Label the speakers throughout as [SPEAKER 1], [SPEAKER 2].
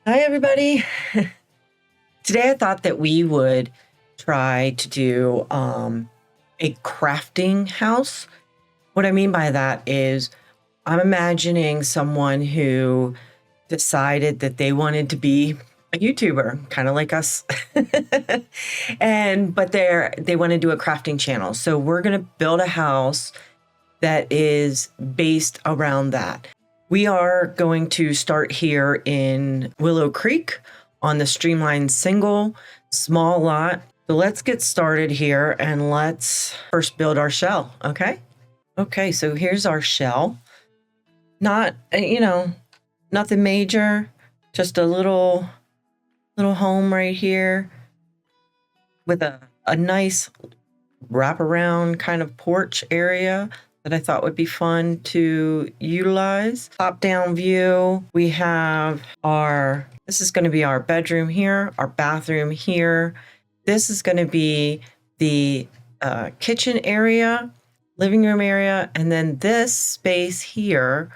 [SPEAKER 1] Hi, everybody. Today I thought that we would try to do a crafting house. What I mean by that is I'm imagining someone who decided that they wanted to be a YouTuber, kind of like us. But they want to do a crafting channel. So we're going to build a house that is based around that. We are going to start here in Willow Creek on the Streamline single small lot. So let's get started here and let's first build our shell, okay? Okay, so here's our shell. Not, nothing major, just a little home right here with a nice wraparound kind of porch area that I thought would be fun to utilize. Top down view, we have this is going to be our bedroom here, our bathroom here. This is going to be the kitchen area, living room area, and then this space here,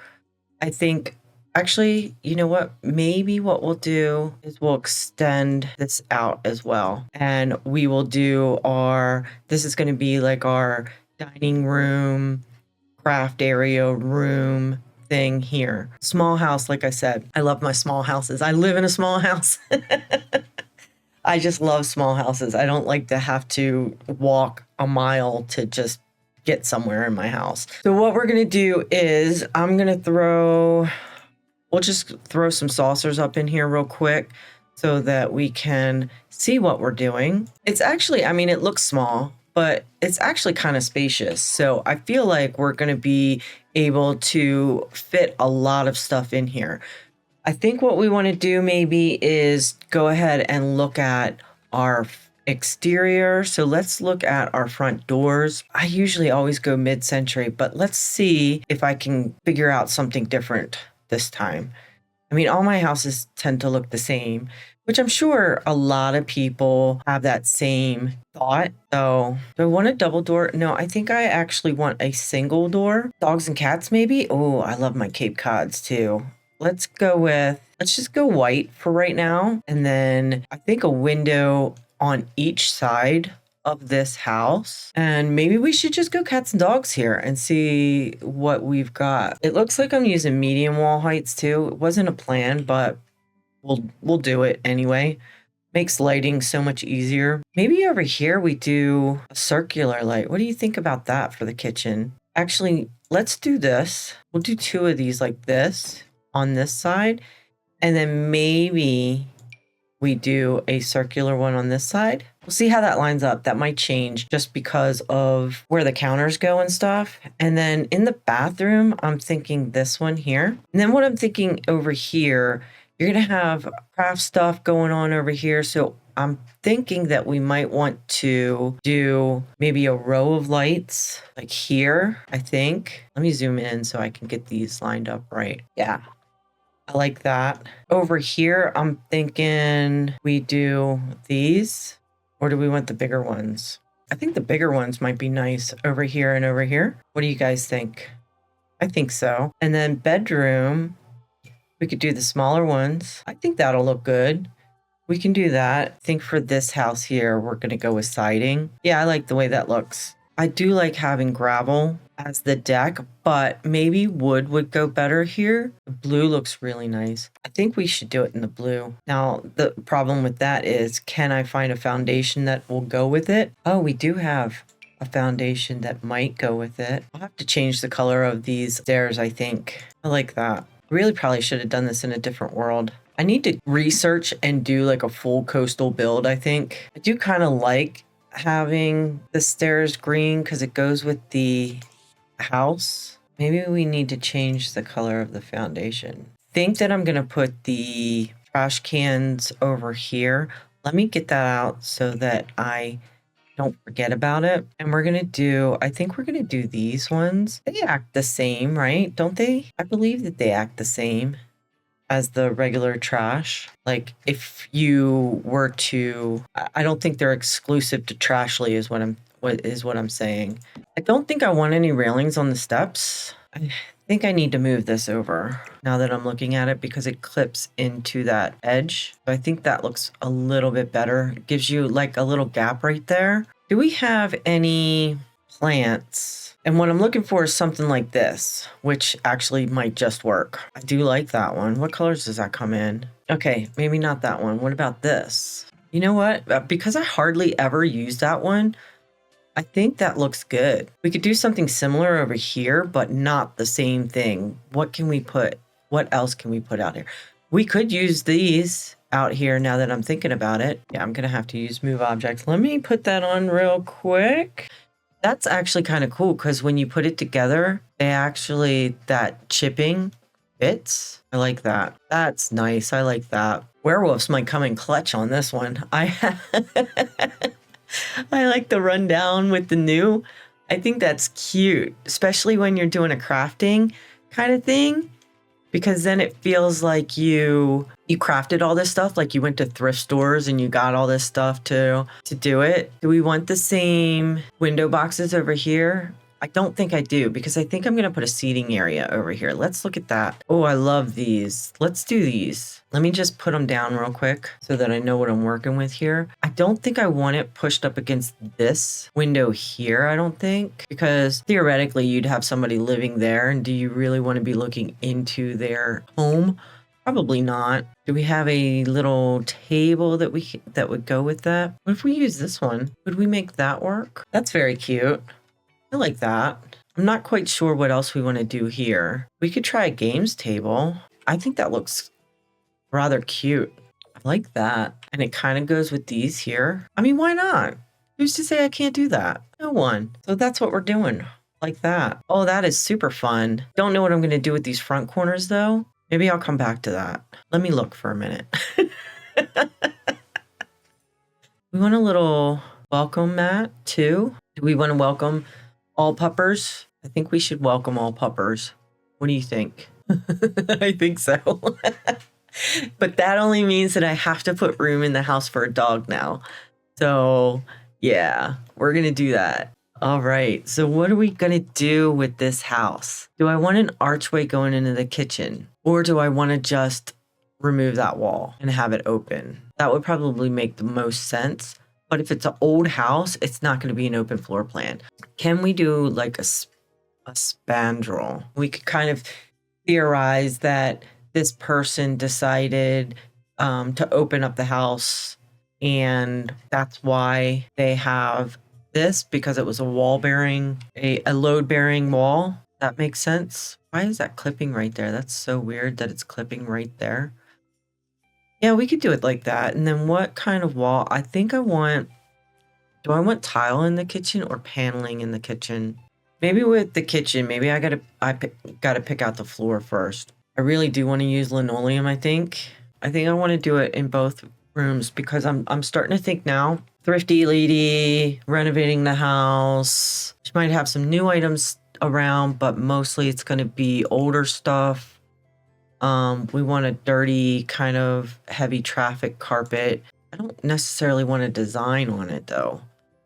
[SPEAKER 1] I think, actually, you know what? Maybe what we'll do is we'll extend this out as well. And we will do this is going to be like our dining room, craft area room thing here. Small house, like I said. I love my small houses. I live in a small house. I just love small houses. I don't like to have to walk a mile to just get somewhere in my house. So what we're going to do is we'll just throw some saucers up in here real quick so that we can see what we're doing. It's actually, it looks small, but it's actually kind of spacious. So I feel like we're going to be able to fit a lot of stuff in here. I think what we want to do maybe is go ahead and look at our exterior. So let's look at our front doors. I usually always go mid-century, but let's see if I can figure out something different this time. All my houses tend to look the same, which I'm sure a lot of people have that same thought. So do I want a double door? No, I think I actually want a single door. Dogs and cats, maybe? Oh, I love my Cape Cods too. Let's just go white for right now. And then I think a window on each side of this house. And maybe we should just go cats and dogs here and see what we've got. It looks like I'm using medium wall heights too. It wasn't a plan, but we'll do it anyway. Makes lighting so much easier. Maybe over here we do a circular light. What do you think about that for the kitchen? Actually, let's do this. We'll do two of these like this on this side. And then maybe we do a circular one on this side. We'll see how that lines up. That might change just because of where the counters go and stuff. And then in the bathroom, I'm thinking this one here. And then what I'm thinking over here, you're going to have craft stuff going on over here. So I'm thinking that we might want to do maybe a row of lights like here, I think. Let me zoom in so I can get these lined up right. Yeah. I like that. Over here, I'm thinking we do these, or do we want the bigger ones? I think the bigger ones might be nice over here and over here. What do you guys think? I think so. And then bedroom, we could do the smaller ones. I think that'll look good. We can do that. I think for this house here, we're going to go with siding. Yeah, I like the way that looks. I do like having gravel as the deck, but maybe wood would go better here. The blue looks really nice. I think we should do it in the blue. Now, the problem with that is, can I find a foundation that will go with it? Oh, we do have a foundation that might go with it. I'll have to change the color of these stairs, I think. I like that. Really probably should have done this in a different world. I need to research and do like a full coastal build, I think. I do kind of like having the stairs green because it goes with the house. Maybe we need to change the color of the foundation. Think that I'm going to put the trash cans over here. Let me get that out so that I don't forget about it. And I think we're going to do these ones. They act the same, right? Don't they? I believe that they act the same as the regular trash. Like if you were to, I don't think they're exclusive to Trashly is what I'm saying. I don't think I want any railings on the steps. I think I need to move this over now that I'm looking at it because it clips into that edge. So I think that looks a little bit better. It gives you like a little gap right there. Do we have any plants? And what I'm looking for is something like this, which actually might just work. I do like that one. What colors does that come in? Okay, maybe not that one. What about this? You know what? Because I hardly ever use that one, I think that looks good. We could do something similar over here, but not the same thing. What can we put? What else can we put out here? We could use these out here now that I'm thinking about it. Yeah, I'm gonna have to use move objects. Let me put that on real quick. That's actually kind of cool because when you put it together, that chipping fits. I like that. That's nice. I like that. Werewolves might come in clutch on this one. I like the rundown with the new. I think that's cute, especially when you're doing a crafting kind of thing, because then it feels like you crafted all this stuff, like you went to thrift stores and you got all this stuff to do it. Do we want the same window boxes over here? I don't think I do, because I think I'm going to put a seating area over here. Let's look at that. Oh, I love these. Let's do these. Let me just put them down real quick so that I know what I'm working with here. I don't think I want it pushed up against this window here, I don't think, because theoretically you'd have somebody living there, and do you really want to be looking into their home? Probably not. Do we have a little table that would go with that? What if we use this one? Would we make that work? That's very cute. I like that. I'm not quite sure what else we want to do here. We could try a games table. I think that looks rather cute. I like that. And it kind of goes with these here. I mean, why not? Who's to say I can't do that? No one. So that's what we're doing. Like that. Oh, that is super fun. Don't know what I'm going to do with these front corners though. Maybe I'll come back to that. Let me look for a minute. We want a little welcome mat too. Do we want to welcome all puppers? I think we should welcome all puppers. What do you think? I think so. But that only means that I have to put room in the house for a dog now. So yeah, we're going to do that. All right. So what are we going to do with this house? Do I want an archway going into the kitchen? Or do I want to just remove that wall and have it open? That would probably make the most sense. But if it's an old house, it's not going to be an open floor plan. Can we do like a spandrel? We could kind of theorize that this person decided to open up the house, and that's why they have this, because it was a wall bearing, a load bearing wall. That makes sense. Why is that clipping right there? That's so weird that it's clipping right there. Yeah, we could do it like that. And then what kind of wall? I think I want, do I want tile in the kitchen or paneling in the kitchen? Maybe with the kitchen, maybe I gotta pick out the floor first. I really do want to use linoleum, I think. I think I want to do it in both rooms because I'm starting to think now. Thrifty lady, renovating the house. She might have some new items around, but mostly it's going to be older stuff. We want a dirty, kind of heavy traffic carpet. I don't necessarily want a design on it though.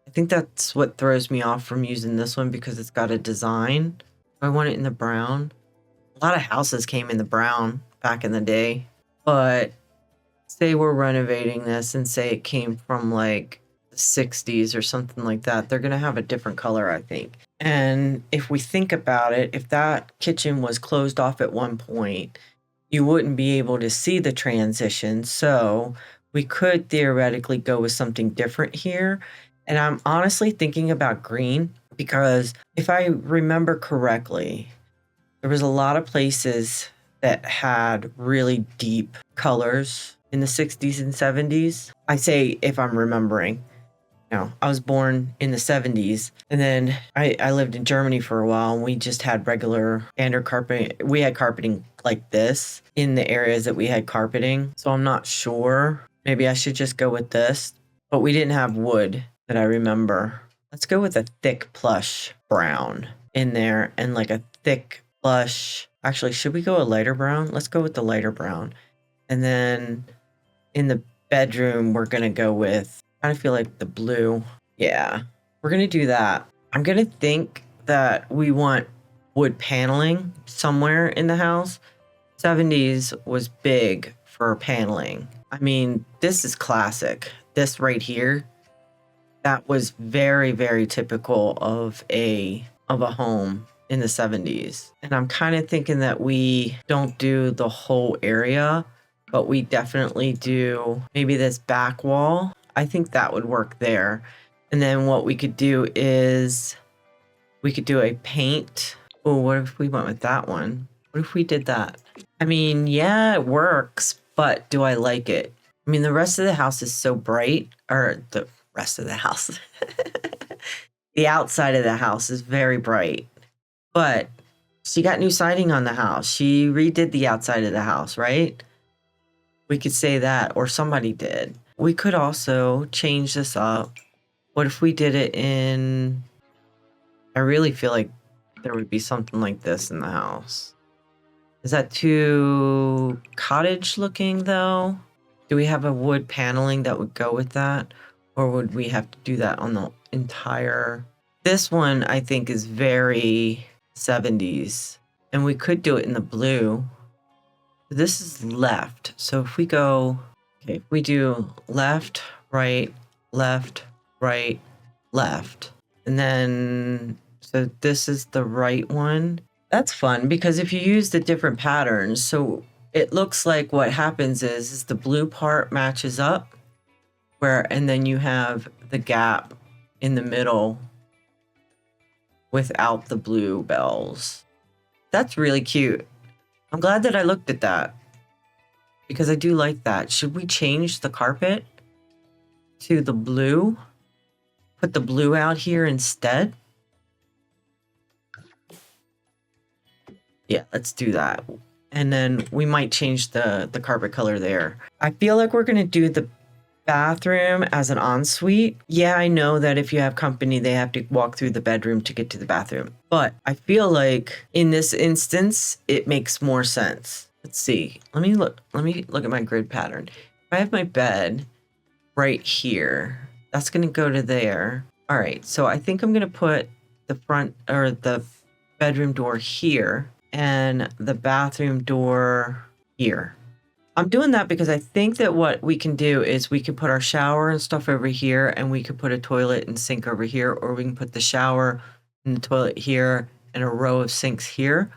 [SPEAKER 1] I think that's what throws me off from using this one, because it's got a design. I want it in the brown. A lot of houses came in the brown back in the day, but say we're renovating this and say it came from like the 60s or something like that, they're going to have a different color, I think. And if we think about it, if that kitchen was closed off at one point, you wouldn't be able to see the transition. So we could theoretically go with something different here. And I'm honestly thinking about green, because if I remember correctly, there was a lot of places that had really deep colors in the 60s and 70s. I say if I'm remembering. No, I was born in the 70s, and then I lived in Germany for a while, and we just had regular standard carpeting. We had carpeting like this in the areas that we had carpeting. So I'm not sure. Maybe I should just go with this. But we didn't have wood that I remember. Let's go with a thick plush brown in there, and like a thick plush. Actually, should we go a lighter brown? Let's go with the lighter brown. And then in the bedroom, we're going to go with, I feel like the blue. Yeah, we're going to do that. I'm going to think that we want wood paneling somewhere in the house. 70s was big for paneling. I mean, this is classic. This right here, that was very, very typical of a home in the 70s. And I'm kind of thinking that we don't do the whole area, but we definitely do maybe this back wall. I think that would work there. And then what we could do is we could do a paint. Oh, what if we went with that one? What if we did that? I mean, yeah, it works, but do I like it? I mean, the rest of the house is so bright, or the rest of the house. The outside of the house is very bright, but she got new siding on the house. She redid the outside of the house, right? We could say that, or somebody did. We could also change this up. What if we did it in... I really feel like there would be something like this in the house. Is that too cottage looking though? Do we have a wood paneling that would go with that? Or would we have to do that on the entire... This one I think is very 70s. And we could do it in the blue. This is left. So if we go... Okay, if we do left, right, left, right, left. And then... So this is the right one. That's fun because if you use the different patterns, so it looks like what happens is the blue part matches up and then you have the gap in the middle without the blue bells. That's really cute. I'm glad that I looked at that because I do like that. Should we change the carpet to the blue? Put the blue out here instead? Yeah, let's do that. And then we might change the carpet color there. I feel like we're going to do the bathroom as an ensuite. Yeah, I know that if you have company, they have to walk through the bedroom to get to the bathroom. But I feel like in this instance, it makes more sense. Let's see. Let me look at my grid pattern. If I have my bed right here, that's going to go to there. All right, so I think I'm going to put the front or the bedroom door here and the bathroom door here. I'm doing that because I think that what we can do is we can put our shower and stuff over here, and we could put a toilet and sink over here, or we can put the shower and the toilet here and a row of sinks here.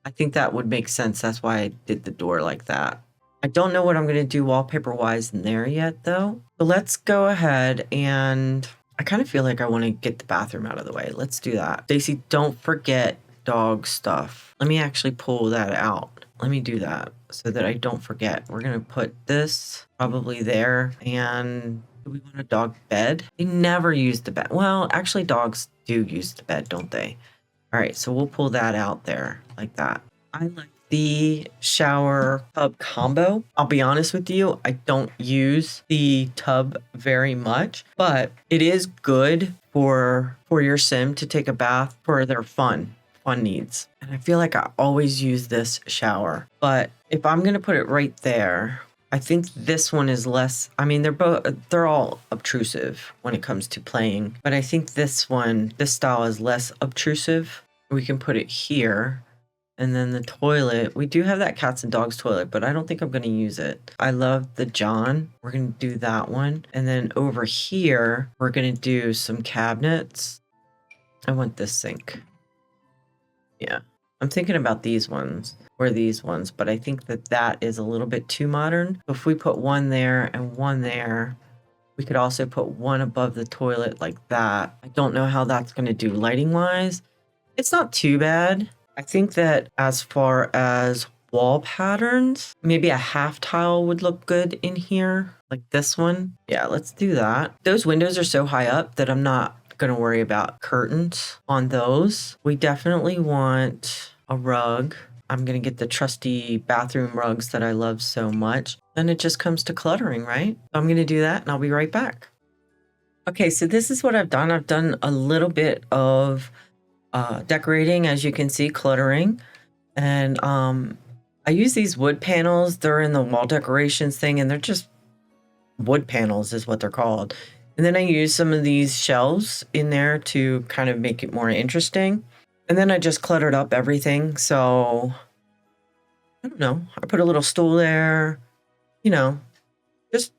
[SPEAKER 1] I think that would make sense. That's why I did the door like that. I don't know what I'm going to do wallpaper wise in there yet though. So let's go ahead, and I kind of feel like I want to get the bathroom out of the way. Let's do that. Stacey, don't forget dog stuff. Let me actually pull that out. Let me do that so that I don't forget. We're going to put this probably there. And do we want a dog bed? They never use the bed. Well, actually dogs do use the bed, don't they? All right, so we'll pull that out there like that. I like the shower tub combo. I'll be honest with you, I don't use the tub very much, but it is good for your sim to take a bath for their fun needs. And I feel like I always use this shower, but if I'm going to put it right there, I think this one is less, I mean, they're all obtrusive when it comes to playing, but I think this style is less obtrusive. We can put it here. And then the toilet, we do have that cats and dogs toilet, but I don't think I'm going to use it. I love the John. We're going to do that one. And then over here, we're going to do some cabinets. I want this sink. Yeah, I'm thinking about these ones or these ones, but I think that is a little bit too modern. If we put one there and one there, we could also put one above the toilet like that. I don't know how that's going to do lighting wise. It's not too bad. I think that as far as wall patterns, maybe a half tile would look good in here, like this one. Yeah, let's do that. Those windows are so high up that I'm not going to worry about curtains on those. We definitely want a rug. I'm going to get the trusty bathroom rugs that I love so much. And it just comes to cluttering, right? So I'm going to do that and I'll be right back. Okay, so this is what I've done. I've done a little bit of decorating, as you can see, cluttering. And I use these wood panels. They're in the wall decorations thing, and they're just wood panels is what they're called. And then I use some of these shelves in there to kind of make it more interesting. And then I just cluttered up everything. So I don't know. I put a little stool there, you know, just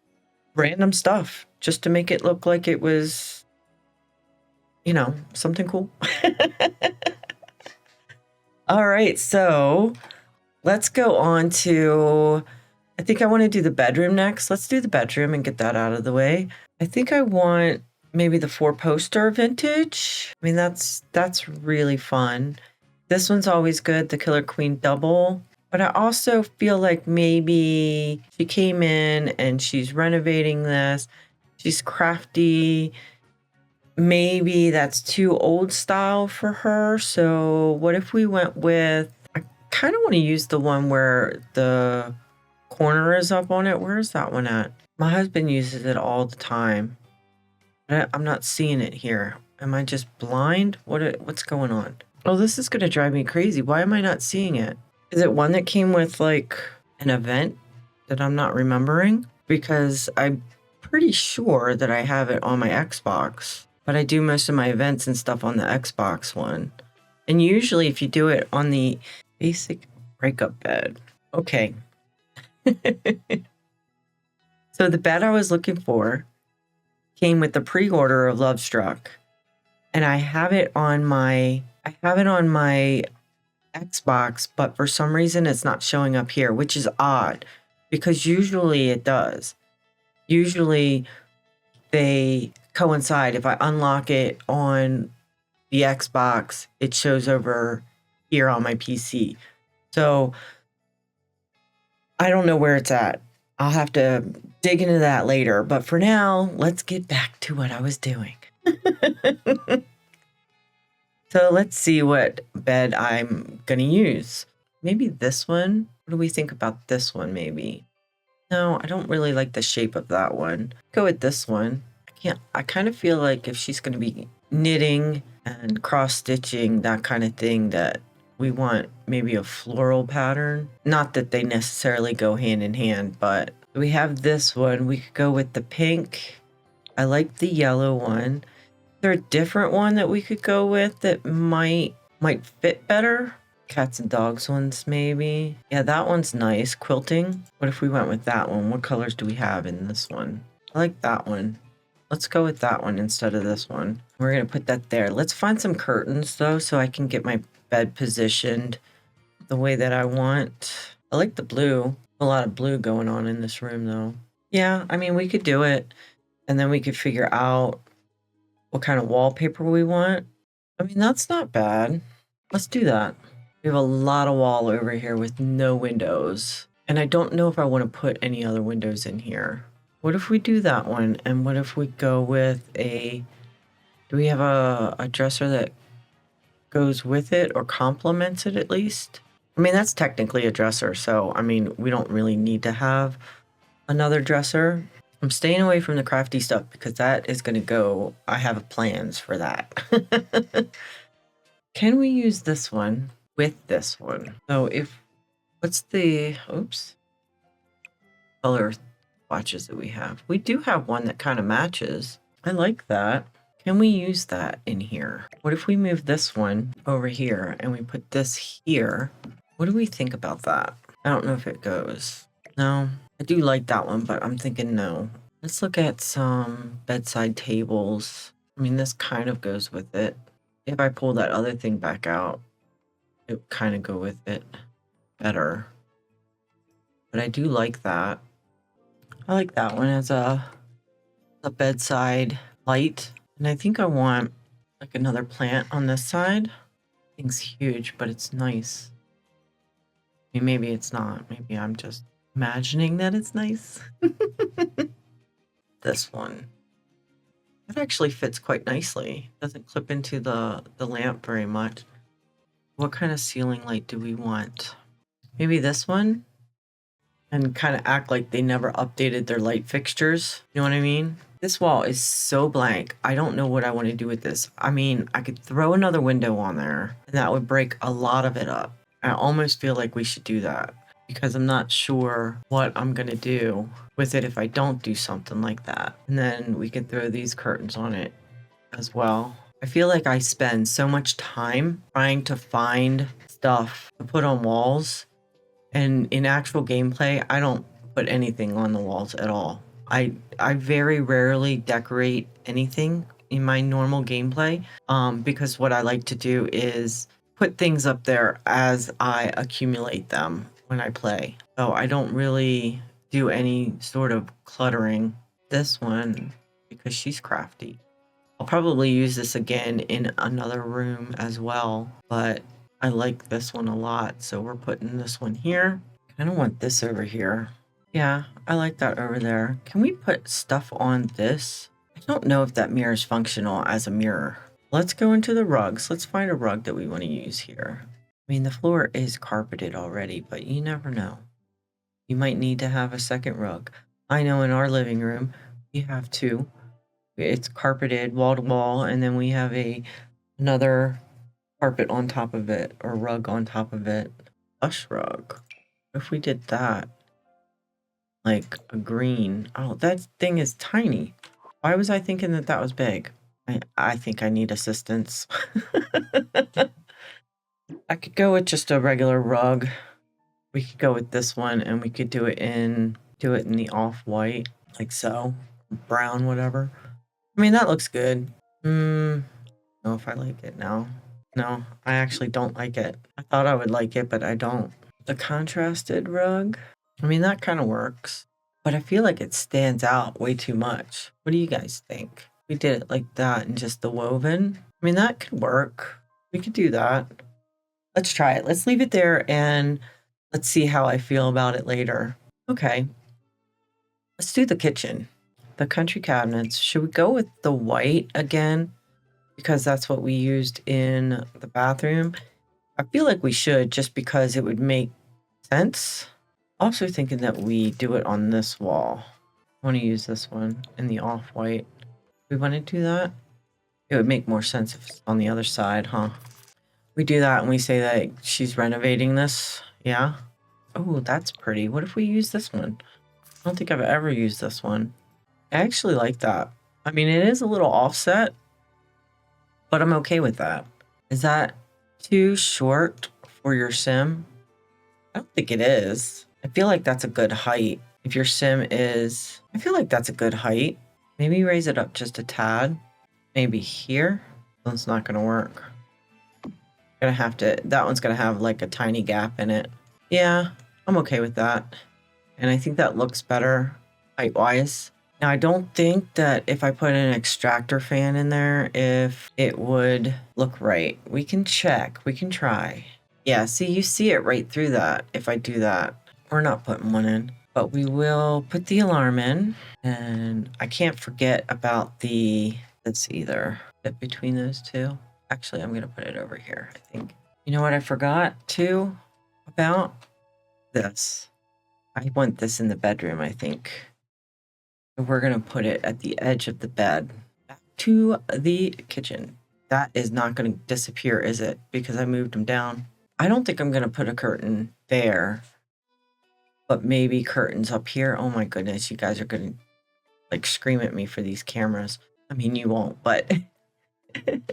[SPEAKER 1] random stuff just to make it look like it was, you know, something cool. All right. So let's go on to, I think I want to do the bedroom next. Let's do the bedroom and get that out of the way. I think I want maybe the 4-poster vintage. I mean, that's really fun. This one's always good, the Killer Queen double. But I also feel like maybe she came in and she's renovating this. She's crafty. Maybe that's too old style for her. So what if we went with, I kind of want to use the one where the corner is up on it. Where's that one at? My husband uses it all the time. I'm not seeing it here. Am I just blind? What's going on? Oh, this is going to drive me crazy. Why am I not seeing it? Is it one that came with like an event that I'm not remembering? Because I'm pretty sure that I have it on my Xbox, but I do most of my events and stuff on the Xbox one. And usually if you do it on the basic breakup bed. Okay. So the bed I was looking for came with the pre-order of Love Struck. And I have it on my Xbox, but for some reason it's not showing up here, which is odd because usually it does. Usually they coincide. If I unlock it on the Xbox, it shows over here on my PC. So I don't know where it's at. I'll have to dig into that later. But for now, let's get back to what I was doing. So let's see what bed I'm going to use. Maybe this one. What do we think about this one maybe? No, I don't really like the shape of that one. Go with this one. I kind of feel like if she's going to be knitting and cross-stitching, that kind of thing, that we want maybe a floral pattern. Not that they necessarily go hand in hand, but we have this one. We could go with the pink. I like the yellow one. Is there a different one that we could go with that might fit better? Cats and dogs ones, maybe. Yeah, that one's nice. Quilting. What if we went with that one? What colors do we have in this one? I like that one. Let's go with that one instead of this one. We're going to put that there. Let's find some curtains, though, so I can get my bed positioned the way that I want. I like the blue. A lot of blue going on in this room, though. Yeah, I mean, we could do it, and then we could figure out what kind of wallpaper we want. I mean, that's not bad. Let's do that. We have a lot of wall over here with no windows, and I don't know if I want to put any other windows in here. What if we do that one? And what if we go with do we have a dresser that goes with it or complements it at least? I mean, that's technically a dresser. So, I mean, we don't really need to have another dresser. I'm staying away from the crafty stuff because that is going to go, I have plans for that. Can we use this one with this one? So what's the, color watches that we have? We do have one that kind of matches. I like that. Can we use that in here? What if we move this one over here and we put this here? What do we think about that? I don't know if it goes. No, I do like that one, but I'm thinking no. Let's look at some bedside tables. I mean, this kind of goes with it. If I pull that other thing back out, it would kind of go with it better. But I do like that. I like that one as a bedside light. And I think I want like another plant on this side. Thing's huge, but it's nice. I mean, maybe it's not. Maybe I'm just imagining that it's nice. This one. That actually fits quite nicely. Doesn't clip into the lamp very much. What kind of ceiling light do we want? Maybe this one? And kind of act like they never updated their light fixtures. You know what I mean? This wall is so blank. I don't know what I want to do with this. I mean, I could throw another window on there and that would break a lot of it up. I almost feel like we should do that because I'm not sure what I'm going to do with it if I don't do something like that. And then we can throw these curtains on it as well. I feel like I spend so much time trying to find stuff to put on walls, and in actual gameplay, I don't put anything on the walls at all. I very rarely decorate anything in my normal gameplay, because what I like to do is put things up there as I accumulate them when I play. So I don't really do any sort of cluttering. This one, because she's crafty. I'll probably use this again in another room as well, but I like this one a lot, so we're putting this one here. I don't want this over here. Yeah, I like that over there. Can we put stuff on this? I don't know if that mirror is functional as a mirror. Let's go into the rugs. Let's find a rug that we want to use here. I mean, the floor is carpeted already, but you never know. You might need to have a second rug. I know in our living room, we have two. It's carpeted wall to wall, and then we have another carpet on top of it, or rug on top of it. Plush rug. What if we did that? Like a green. Oh, that thing is tiny. Why was I thinking that that was big? I think I need assistance. I could go with just a regular rug. We could go with this one, and we could do it in the off-white, like so. Brown, whatever. I mean, that looks good. I don't know if I like it now. No, I actually don't like it. I thought I would like it, but I don't. The contrasted rug. I mean, that kind of works, but I feel like it stands out way too much. What do you guys think? We did it like that and just the woven. I mean, that could work. We could do that. Let's try it. Let's leave it there and let's see how I feel about it later. Okay. Let's do the kitchen. The country cabinets. Should we go with the white again? Because that's what we used in the bathroom. I feel like we should, just because it would make sense. Also thinking that we do it on this wall. I want to use this one in the off-white. We want to do that? It would make more sense if it's on the other side, huh? We do that and we say that she's renovating this. Yeah. Oh, that's pretty. What if we use this one? I don't think I've ever used this one. I actually like that. I mean, it is a little offset, but I'm okay with that. Is that too short for your sim? I don't think it is. I feel like that's a good height. If your sim is... I feel like that's a good height. Maybe raise it up just a tad. Maybe here. That's not going to work. Gonna have to... That one's going to have like a tiny gap in it. Yeah, I'm okay with that. And I think that looks better height-wise. Now, I don't think that if I put an extractor fan in there, if it would look right. We can check. We can try. Yeah, see, you see it right through that if I do that. We're not putting one in, but we will put the alarm in. And I can't forget about this either. Fit between those two. Actually, I'm going to put it over here, I think. You know what I forgot too about? This. I want this in the bedroom, I think. We're going to put it at the edge of the bed, back to the kitchen. That is not going to disappear, is it? Because I moved them down. I don't think I'm going to put a curtain there, but maybe curtains up here. Oh my goodness, you guys are going to like scream at me for these cameras. I mean, you won't, but let's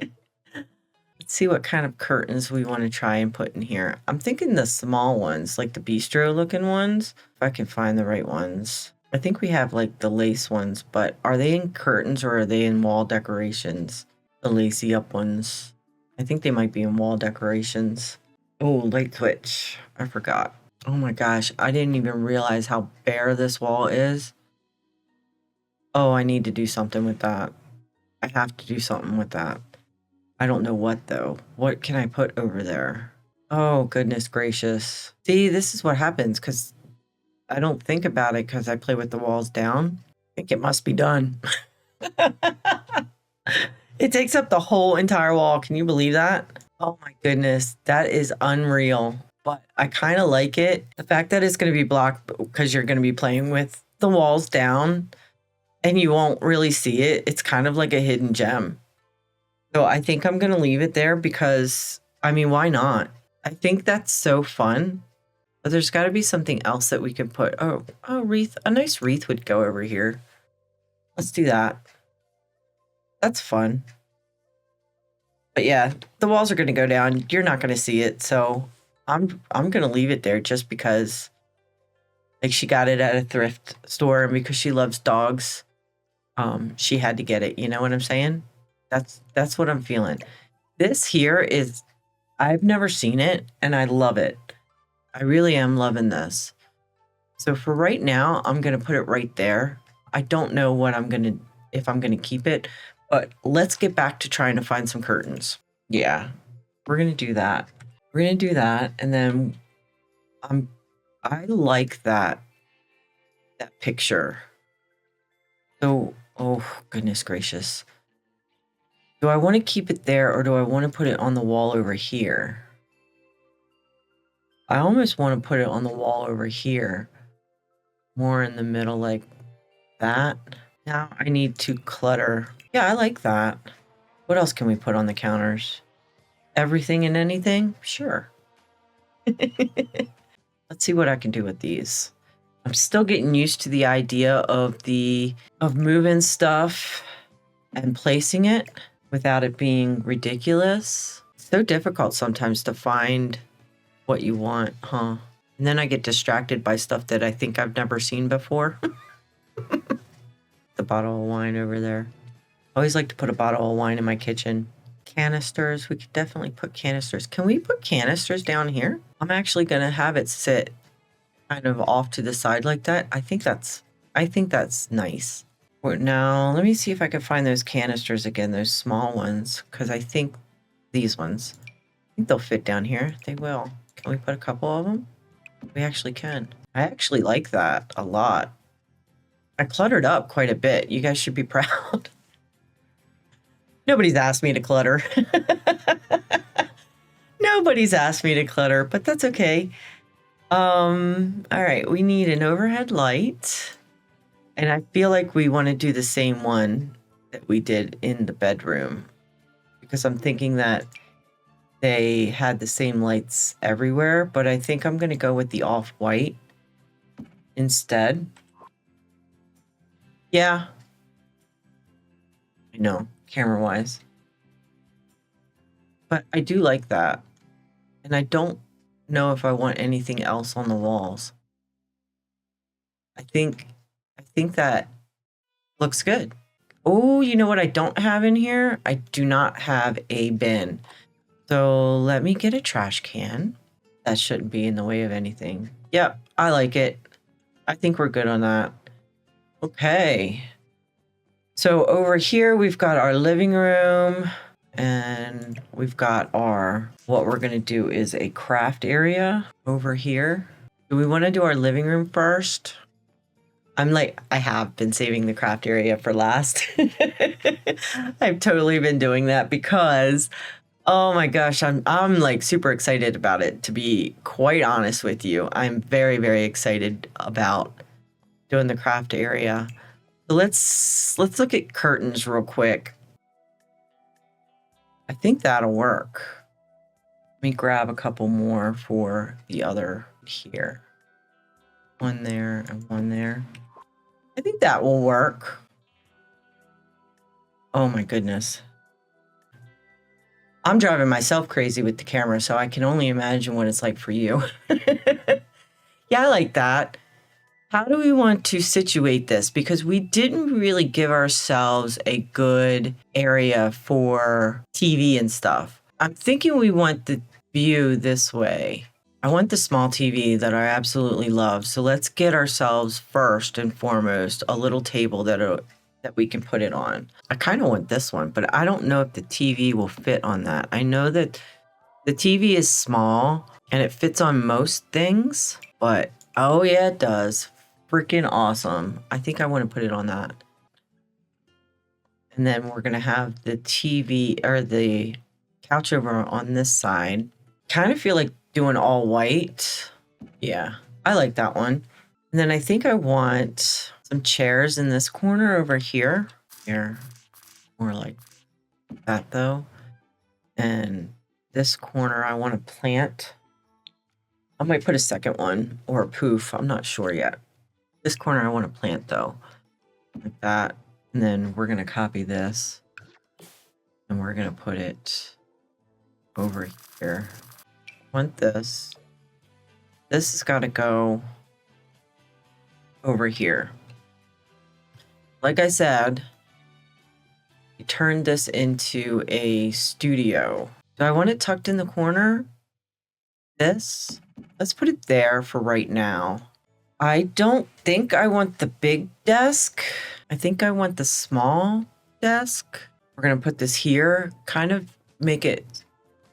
[SPEAKER 1] see what kind of curtains we want to try and put in here. I'm thinking the small ones, like the bistro looking ones, if I can find the right ones. I think we have like the lace ones, but are they in curtains or are they in wall decorations? The lacy up ones. I think they might be in wall decorations. Oh, light switch. I forgot. Oh my gosh, I didn't even realize how bare this wall is. Oh, I need to do something with that. I have to do something with that. I don't know what though. What can I put over there? Oh, goodness gracious. See, this is what happens because I don't think about it because I play with the walls down. I think it must be done. It takes up the whole entire wall. Can you believe that? Oh my goodness. That is unreal. But I kind of like it. The fact that it's going to be blocked because you're going to be playing with the walls down and you won't really see it. It's kind of like a hidden gem. So I think I'm going to leave it there because, I mean, why not? I think that's so fun. But there's got to be something else that we can put. Oh, wreath. A nice wreath would go over here. Let's do that. That's fun. But yeah, the walls are going to go down. You're not going to see it. So I'm going to leave it there just because like she got it at a thrift store and because she loves dogs, she had to get it. You know what I'm saying? That's what I'm feeling. This here is, I've never seen it and I love it. I really am loving this. So for right now, I'm going to put it right there. I don't know what if I'm going to keep it, but let's get back to trying to find some curtains. Yeah, we're going to do that. We're going to do that. And then I like that picture. So, oh goodness gracious. Do I want to keep it there or do I want to put it on the wall over here? I almost want to put it on the wall over here. More in the middle like that. Now I need to clutter. Yeah, I like that. What else can we put on the counters? Everything and anything? Sure. Let's see what I can do with these. I'm still getting used to the idea of moving stuff and placing it without it being ridiculous. It's so difficult sometimes to find what you want, huh? And then I get distracted by stuff that I think I've never seen before. The bottle of wine over there. I always like to put a bottle of wine in my kitchen. Canisters, we could definitely put canisters. Can we put canisters down here? I'm actually gonna have it sit kind of off to the side like that. I think that's nice. Now, let me see if I can find those canisters again, those small ones, because I think these ones, I think they'll fit down here. They will. Can we put a couple of them? We actually can. I actually like that a lot. I cluttered up quite a bit. You guys should be proud. Nobody's asked me to clutter. Nobody's asked me to clutter, but that's okay. All right, we need an overhead light. And I feel like we want to do the same one that we did in the bedroom because I'm thinking that they had the same lights everywhere, but I think I'm going to go with the off-white instead. Yeah. I know, camera-wise. But I do like that. And I don't know if I want anything else on the walls. I think that looks good. Oh, you know what I don't have in here? I do not have a bin. So let me get a trash can. That shouldn't be in the way of anything. Yep, I like it. I think we're good on that. Okay. So over here, we've got our living room and we've got what we're gonna do is a craft area over here. Do we wanna do our living room first? I have been saving the craft area for last. I've totally been doing that because, oh my gosh, I'm like super excited about it, to be quite honest with you. I'm very, very excited about doing the craft area. So let's look at curtains real quick. I think that'll work. Let me grab a couple more for the other here. One there and one there. I think that will work. Oh my goodness. I'm driving myself crazy with the camera, so I can only imagine what it's like for you. Yeah, I like that. How do we want to situate this? Because we didn't really give ourselves a good area for TV and stuff. I'm thinking we want the view this way. I want the small TV that I absolutely love. So let's get ourselves first and foremost a little table that we can put it on. I kind of want this one, but I don't know if the TV will fit on that. I know that the TV is small and it fits on most things, but oh yeah, it does. Freaking awesome. I think I want to put it on that. And then we're going to have the TV or the couch over on this side. Kind of feel like doing all white. Yeah, I like that one. And then I think I want some chairs in this corner over here. Here, more like that though. And this corner I want to plant. I might put a second one or a poof. I'm not sure yet. This corner I want to plant though, like that. And then we're going to copy this and we're going to put it over here. I want this. This has got to go over here. Like I said, we turned this into a studio. Do I want it tucked in the corner? This? Let's put it there for right now. I don't think I want the big desk. I think I want the small desk. We're going to put this here, kind of make it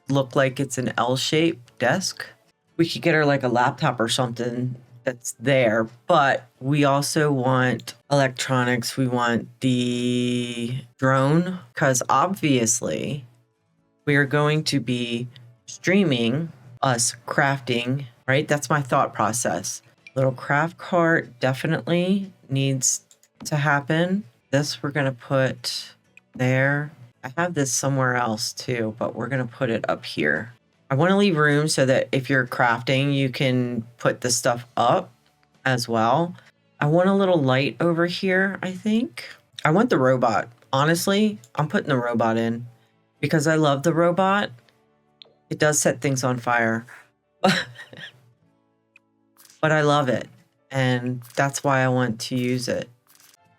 [SPEAKER 1] look like it's an L-shaped desk. We could get her like a laptop or something that's there, but we also want electronics. We want the drone, because obviously we are going to be streaming us crafting, right? That's my thought process. Little craft cart definitely needs to happen. This we're going to put there. I have this somewhere else too, but we're going to put it up here. I want to leave room so that if you're crafting, you can put the stuff up as well. I want a little light over here, I think. I want the robot. Honestly, I'm putting the robot in because I love the robot. It does set things on fire. But I love it. And that's why I want to use it.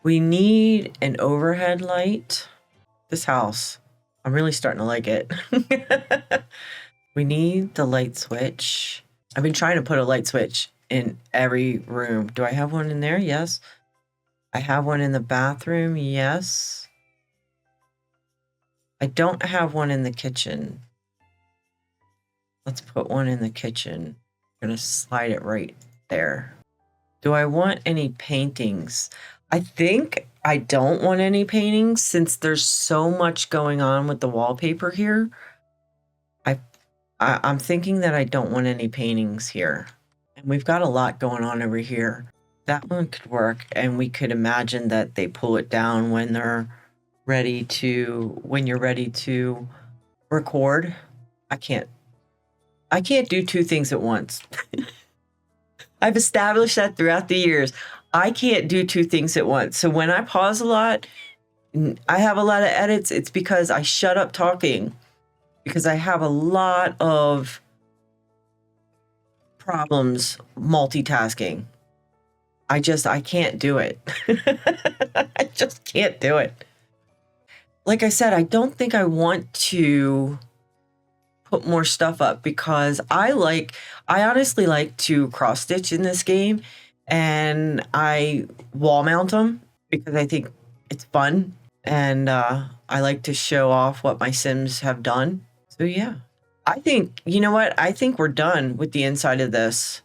[SPEAKER 1] We need an overhead light. This house, I'm really starting to like it. We need the light switch. I've been trying to put a light switch in every room. Do I have one in there? Yes. I have one in the bathroom. Yes. I don't have one in the kitchen. Let's put one in the kitchen. I'm going to slide it right there. Do I want any paintings? I think I don't want any paintings since there's so much going on with the wallpaper here. I'm thinking that I don't want any paintings here. And we've got a lot going on over here. That one could work, and we could imagine that they pull it down when they're ready to, when you're ready to record. I can't do two things at once. I've established that throughout the years. I can't do two things at once. So when I pause a lot, I have a lot of edits. It's because I shut up talking. Because I have a lot of problems multitasking. I can't do it. I just can't do it. Like I said, I don't think I want to put more stuff up because I honestly like to cross stitch in this game, and I wall mount them because I think it's fun, and I like to show off what my Sims have done. So yeah, I think, you know what? I think we're done with the inside of this.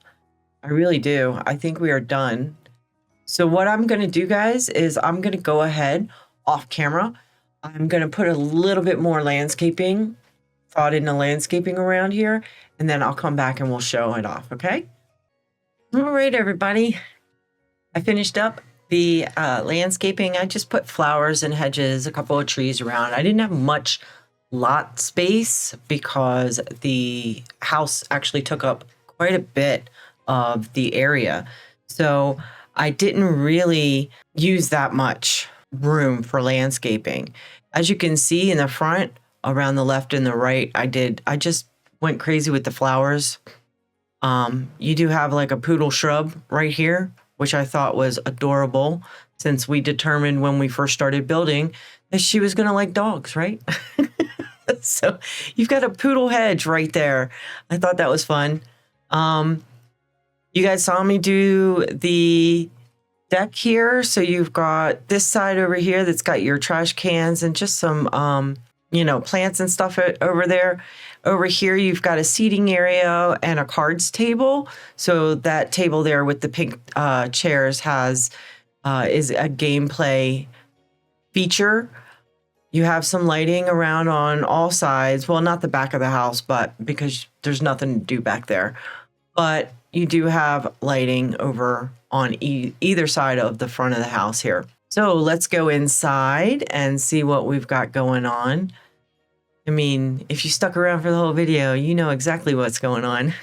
[SPEAKER 1] I really do. I think we are done. So what I'm going to do, guys, is I'm going to go ahead off camera. I'm going to put a little bit more landscaping, thought into landscaping around here, and then I'll come back and we'll show it off, okay? All right, everybody. I finished up the landscaping. I just put flowers and hedges, a couple of trees around. I didn't have much lot space because the house actually took up quite a bit of the area. So I didn't really use that much room for landscaping. As you can see in the front, around the left and the right, I just went crazy with the flowers. You do have like a poodle shrub right here, which I thought was adorable since we determined when we first started building that she was going to like dogs, right? So you've got a poodle hedge right there. I thought that was fun. You guys saw me do the deck here. So you've got this side over here that's got your trash cans and just some, plants and stuff over there. Over here, you've got a seating area and a cards table. So that table there with the pink chairs is a gameplay feature. You have some lighting around on all sides. Well, not the back of the house, but because there's nothing to do back there. But you do have lighting over on either side of the front of the house here. So let's go inside and see what we've got going on. I mean, if you stuck around for the whole video, you know exactly what's going on.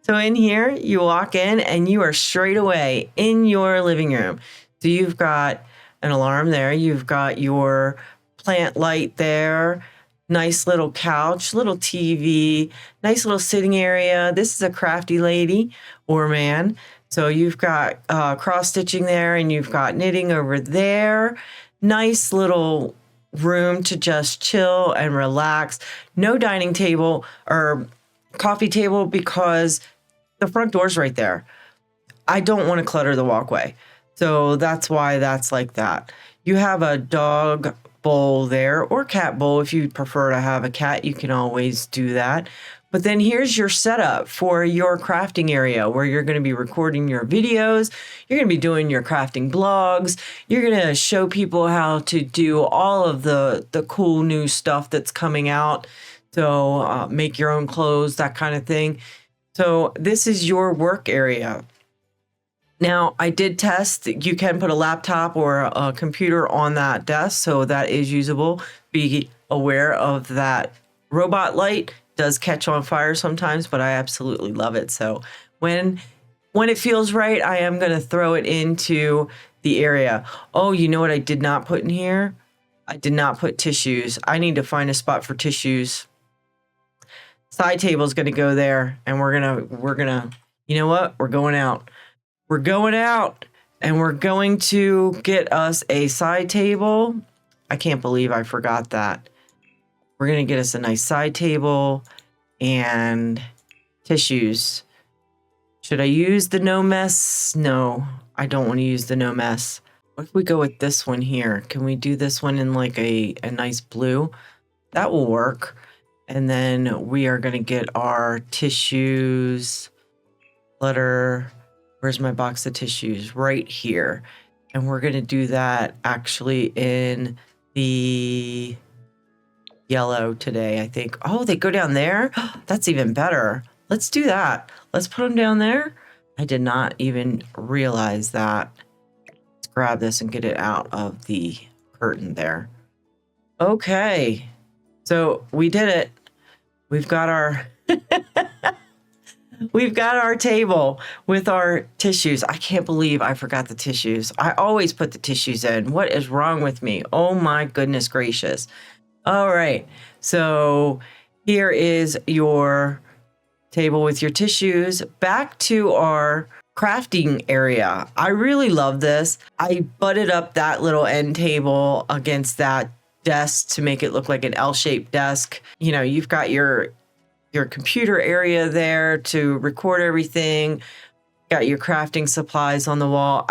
[SPEAKER 1] So in here, you walk in and you are straight away in your living room. So you've got an alarm there. You've got your plant light there. Nice little couch, little TV, nice little sitting area. This is a crafty lady or man. So you've got cross stitching there, and you've got knitting over there. Nice little room to just chill and relax. No dining table or coffee table because the front door's right there. I don't want to clutter the walkway. So that's why that's like that. You have a dog bowl there, or cat bowl. If you prefer to have a cat, you can always do that. But then here's your setup for your crafting area where you're going to be recording your videos. You're going to be doing your crafting blogs. You're going to show people how to do all of the cool new stuff that's coming out. So make your own clothes, that kind of thing. So this is your work area. Now, I did test that you can put a laptop or a computer on that desk, so that is usable. Be aware of that. Robot light does catch on fire sometimes, but I absolutely love it. So when it feels right, I am going to throw it into the area. Oh, you know what I did not put in here? I did not put tissues. I need to find a spot for tissues. Side table is going to go there, and we're gonna, you know what? We're going out. We're going out, and we're going to get us a side table. I can't believe I forgot that. We're going to get us a nice side table and tissues. Should I use the no mess? No, I don't want to use the no mess. What if we go with this one here? Can we do this one in like a nice blue? That will work. And then we are going to get our tissues, letter. Where's my box of tissues? Right here. And we're going to do that actually in the yellow today, I think. Oh, they go down there? That's even better. Let's do that. Let's put them down there. I did not even realize that. Let's grab this and get it out of the curtain there. Okay. So we did it. We've got our... We've got our table with our tissues. I can't believe I forgot the tissues. I always put the tissues in. What is wrong with me? Oh my goodness gracious. All right. So here is your table with your tissues. Back to our crafting area. I really love this. I butted up that little end table against that desk to make it look like an L-shaped desk. You know, you've got your computer area there to record everything. Got your crafting supplies on the wall.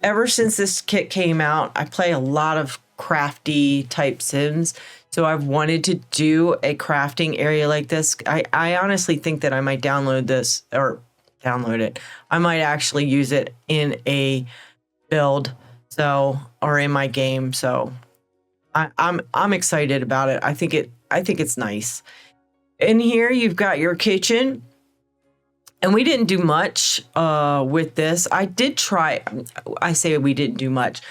[SPEAKER 1] Ever since this kit came out, I play a lot of crafty type Sims. So I've wanted to do a crafting area like this. I honestly think that I might download this or download it. I might actually use it in a build, or in my game. So I'm excited about it. I think it's nice. In here, you've got your kitchen, and we didn't do much with this. I did try. I say we didn't do much.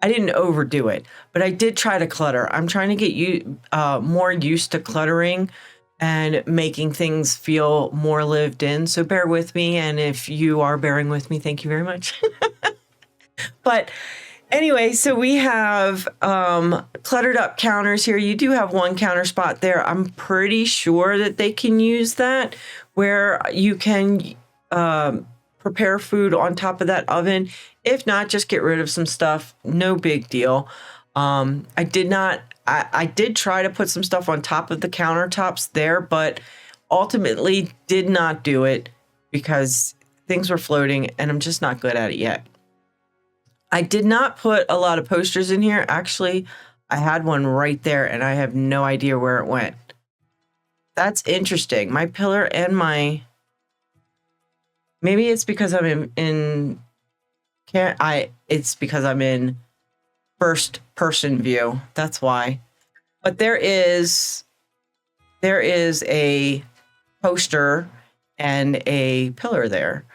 [SPEAKER 1] I didn't overdo it, but I did try to clutter. I'm trying to get you more used to cluttering and making things feel more lived in. So bear with me, and if you are bearing with me, thank you very much. But anyway, so we have cluttered up counters here. You do have one counter spot there. I'm pretty sure that they can use that where you can prepare food on top of that oven. If not, just get rid of some stuff. No big deal. I did try to put some stuff on top of the countertops there, but ultimately did not do it because things were floating and I'm just not good at it yet. I did not put a lot of posters in here. Actually, I had one right there and I have no idea where it went. That's interesting. My pillar and maybe it's because I'm it's because I'm in first person view. That's why. But there is a poster and a pillar there.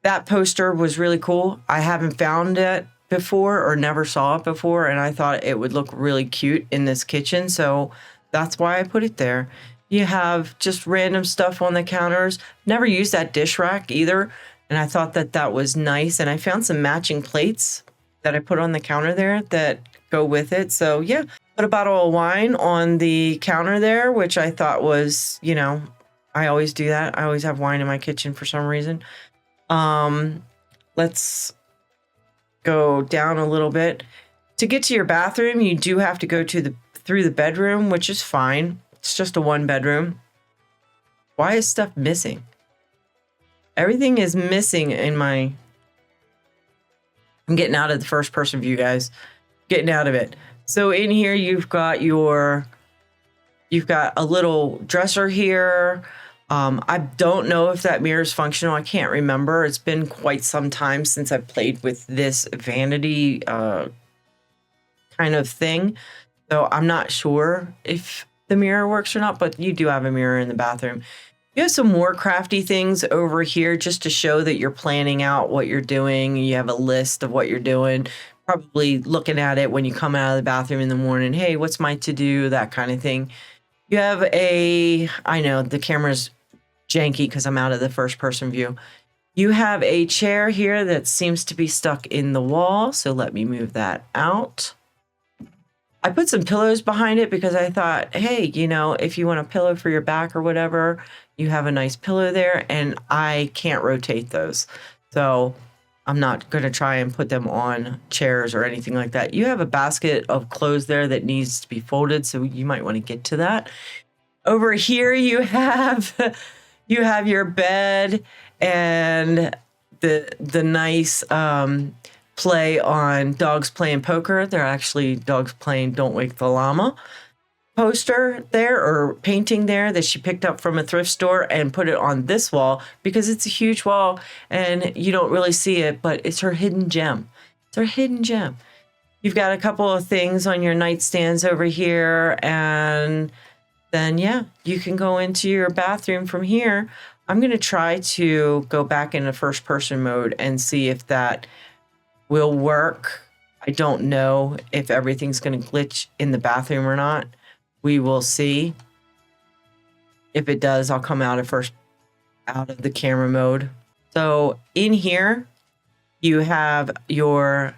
[SPEAKER 1] That poster was really cool. I haven't found it before or never saw it before, and I thought it would look really cute in this kitchen, so that's why I put it there. You have just random stuff on the counters. Never used that dish rack either, and I thought that was nice, and I found some matching plates that I put on the counter there that go with it. So yeah, Put a bottle of wine on the counter there, which I thought was, you know, I always do that. I always have wine in my kitchen for some reason. Let's go down a little bit. To get to your bathroom, you do have to go through the bedroom, which is fine. It's just a 1-bedroom. Why is stuff missing? Everything is missing in my... I'm getting out of the first person view, guys. Getting out of it. So in here, you've got a little dresser here. I don't know if that mirror is functional. I can't remember. It's been quite some time since I played with this vanity kind of thing. So I'm not sure if the mirror works or not, but you do have a mirror in the bathroom. You have some more crafty things over here just to show that you're planning out what you're doing. You have a list of what you're doing, probably looking at it when you come out of the bathroom in the morning. Hey, what's my to-do? That kind of thing. You have I know the camera's janky because I'm out of the first person view. You have a chair here that seems to be stuck in the wall. So let me move that out. I put some pillows behind it because I thought, hey, you know, if you want a pillow for your back or whatever, you have a nice pillow there, and I can't rotate those. So I'm not going to try and put them on chairs or anything like that. You have a basket of clothes there that needs to be folded, so you might want to get to that. Over here, you have your bed and the nice play on dogs playing poker. They're actually dogs playing Don't Wake the Llama poster there, or painting there, that she picked up from a thrift store and put it on this wall because it's a huge wall and you don't really see it, but it's her hidden gem. It's her hidden gem. You've got a couple of things on your nightstands over here, and then yeah, you can go into your bathroom from here. I'm going to try to go back into first person mode and see if that will work. I don't know if everything's going to glitch in the bathroom or not. We will see. If it does, I'll come out of the camera mode. So in here, you have your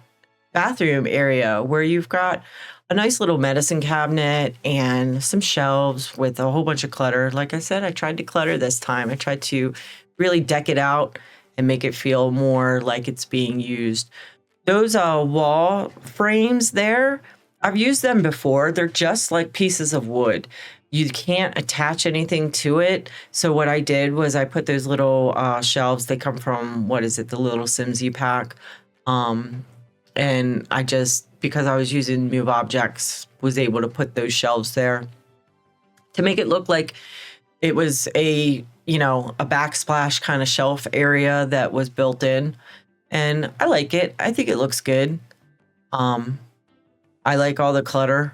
[SPEAKER 1] bathroom area where you've got a nice little medicine cabinet and some shelves with a whole bunch of clutter. Like I said, I tried to clutter this time. I tried to really deck it out and make it feel more like it's being used. Those wall frames there, I've used them before. They're just like pieces of wood. You can't attach anything to it. So what I did was I put those little shelves. They come from, what is it, the little Simsy pack. And I just, because I was using Move Objects, was able to put those shelves there to make it look like it was a backsplash kind of shelf area that was built in. And I like it. I think it looks good. I like all the clutter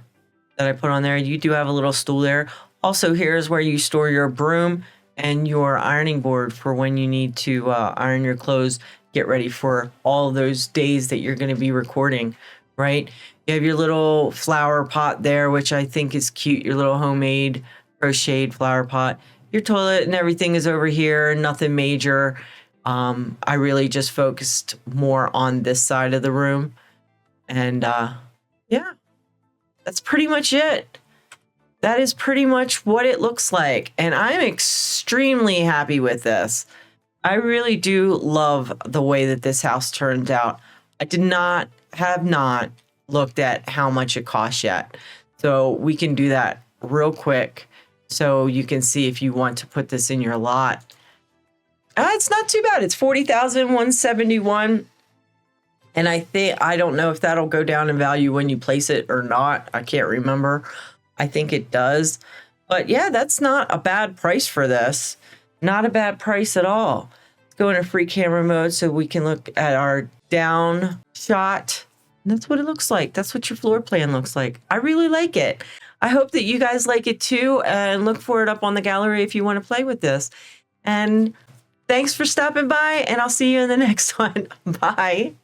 [SPEAKER 1] that I put on there. You do have a little stool there. Also, here's where you store your broom and your ironing board for when you need to iron your clothes, get ready for all those days that you're going to be recording, right? You have your little flower pot there, which I think is cute. Your little homemade crocheted flower pot. Your toilet and everything is over here. Nothing major. I really just focused more on this side of the room. And yeah, that's pretty much it. That is pretty much what it looks like. And I'm extremely happy with this. I really do love the way that this house turned out. I have not looked at how much it costs yet. So we can do that real quick so you can see if you want to put this in your lot. It's not too bad. It's $40,171. And I don't know if that'll go down in value when you place it or not. I can't remember. I think it does. But yeah, that's not a bad price for this. Not a bad price at all. Let's go into free camera mode so we can look at our down shot. And that's what it looks like. That's what your floor plan looks like. I really like it. I hope that you guys like it too, and look for it up on the gallery if you want to play with this. And thanks for stopping by, and I'll see you in the next one. Bye.